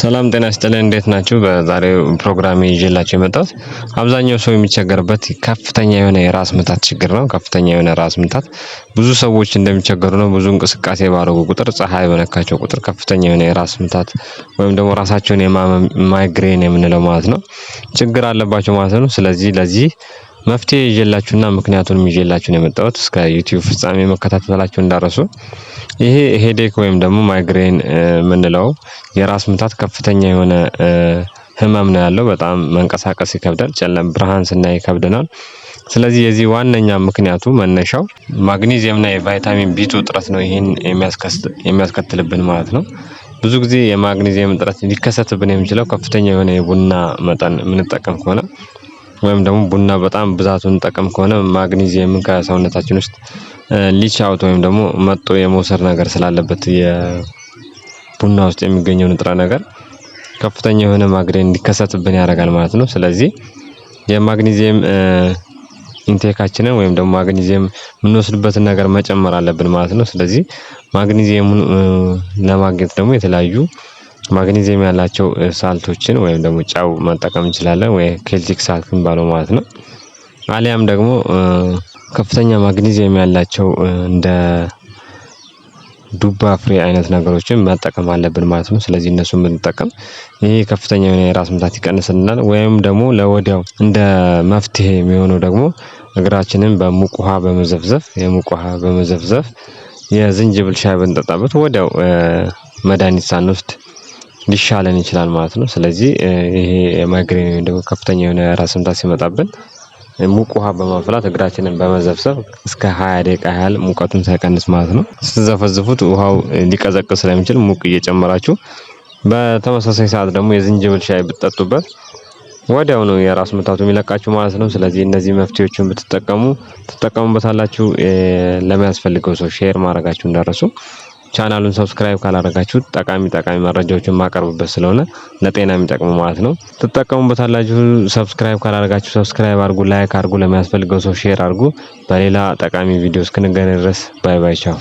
ሰላም ጤና ይስጥልኝ እንዴት ናችሁ? በዛሬው ፕሮግራሜ ይዤላችሁ የመጣሁት አብዛኛው ሰው የሚቸገርበት ከፍተኛ የሆነ የራስ ምታት ችግር ነው። ከፍተኛ የሆነ ራስ ምታት ብዙ ሰዎች እንደሚቸገሩ ነው። ብዙ እንቅስቃሴ ባደረጉ ቁጥር ፀሀይ በነካቸው ቁጥር ከፍተኛ የሆነ የራስ ምታት ወይም ደግሞ ራሳቸውን የማመም ማይግሬን የምንለው ማለት ነው ችግር አለባቸው ማለት ነው። ስለዚህ ለዚህ መፍትሄ ይዤላችሁና ምክንያቱንም ይዤላችሁ ነው የመጣሁት። እስከ ዩቲዩብ ፍጻሜ መከታተላችሁ እንዳረሱ። ይሄ ሄዴክ ወይም ደግሞ ማይግሬን የምንለው የራስ ምታት ከፍተኛ የሆነ ህመም ነው ያለው። በጣም መንቀሳቀስ ይከብዳል። ጨለም ብርሃን ስናይ ይከብደናል። ስለዚህ የዚህ ዋነኛ ምክንያቱ መነሻው ማግኒዚየም እና የቫይታሚን ቢ2 እጥረት ነው ይሄን የሚያስከትልብን ማለት ነው። ብዙ ጊዜ የማግኒዚየም እጥረት ሊከሰትብን የሚችለው ከፍተኛ የሆነ የቡና መጠን የምንጠቀም ከሆነ ወይም ደግሞ ቡና በጣም ብዛቱን እንጠቀም ከሆነ ማግኒዚየምን ከሰውነታችን ውስጥ ሊች አውት ወይም ደግሞ መጥቶ የመውሰድ ነገር ስላለበት የቡና ውስጥ የሚገኘው ንጥረ ነገር ከፍተኛ የሆነ ማግሬን እንዲከሰትብን ያደርጋል ማለት ነው። ስለዚህ የማግኒዚየም ኢንቴካችንን ወይም ደግሞ ማግኒዚየም የምንወስድበትን ነገር መጨመር አለብን ማለት ነው። ስለዚህ ማግኒዚየሙን ለማግኘት ደግሞ የተለያዩ ማግኒዚየም ያላቸው ሳልቶችን ወይም ደግሞ ጨው መጠቀም እንችላለን ወይ ኬልቲክ ሳልት የሚባለው ማለት ነው። አሊያም ደግሞ ከፍተኛ ማግኒዚየም ያላቸው እንደ ዱባ ፍሬ አይነት ነገሮችን መጠቀም አለብን ማለት ነው። ስለዚህ እነሱን ብንጠቀም ይሄ ከፍተኛ የሆነ የራስ ምታት ይቀንስልናል። ወይም ደግሞ ለወዲያው እንደ መፍትሄ የሚሆነው ደግሞ እግራችንን በሙቅ ውሃ በመዘፍዘፍ የዝንጅብል ሻይ ብንጠጣበት ወዲያው መድሃኒት ሳንወስድ ሊሻለን ይችላል ማለት ነው። ስለዚህ ይሄ ማይግሬን ወይም ደግሞ ከፍተኛ የሆነ ራስ ምታት ሲመጣብን ሙቅ ውሃ በማፍላት እግራችንን በመዘፍዘፍ እስከ 20 ደቂቃ ያህል ሙቀቱን ሳይቀንስ ማለት ነው ስትዘፈዝፉት ውሃው ሊቀዘቅዝ ስለሚችል ሙቅ እየጨመራችሁ በተመሳሳይ ሰዓት ደግሞ የዝንጅብል ሻይ ብትጠጡበት ወዲያው ነው የራስ ምታቱ የሚለቃችሁ ማለት ነው። ስለዚህ እነዚህ መፍትሄዎችን ትጠቀሙበታላችሁ። ለሚያስፈልገው ሰው ሼር ማድረጋችሁ እንዳትረሱ። ቻናሉን ሰብስክራይብ ካላደረጋችሁ ጠቃሚ መረጃዎችን ማቀርብበት ስለሆነ ለጤና የሚጠቅሙ ማለት ነው ትጠቀሙበታላችሁ። ሰብስክራይብ ካላደረጋችሁ ሰብስክራይብ አድርጉ፣ ላይክ አድርጉ፣ ለሚያስፈልገው ሰው ሼር አድርጉ። በሌላ ጠቃሚ ቪዲዮ እስክንገናኝ ድረስ ባይ ባይ ቻው።